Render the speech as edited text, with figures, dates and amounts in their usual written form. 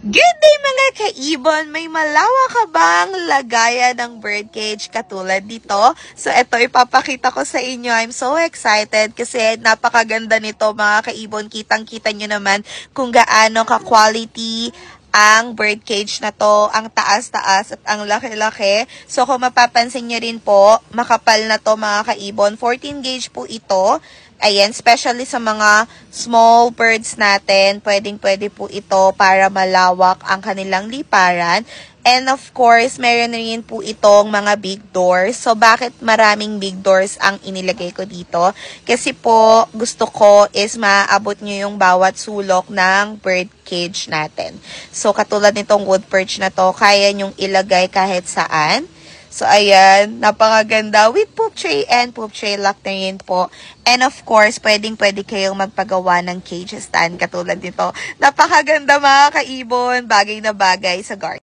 Good day mga kaibon! May malawak ka bang lagayan ng birdcage katulad dito? So ito ipapakita ko sa inyo. I'm so excited kasi napakaganda nito mga kaibon. Kitang-kita nyo naman kung gaano ka-quality ang birdcage na to. Ang taas-taas at ang laki-laki. So kung mapapansin nyo rin po, makapal na to mga kaibon. 14 gauge po ito. Ayan, especially sa mga small birds natin, pwedeng-pwede po ito para malawak ang kanilang liparan. And of course, meron rin po itong mga big doors. So, bakit maraming big doors ang inilagay ko dito? Kasi po, gusto ko is maaabot nyo yung bawat sulok ng bird cage natin. So, katulad nitong wood perch na to, kaya nyong ilagay kahit saan. So, ayan, napakaganda with poop tray and poop tray lock na rin po. And of course, pwedeng-pwede kayong magpagawa ng cage stand katulad nito. Napakaganda mga kaibon, bagay na bagay sa garden.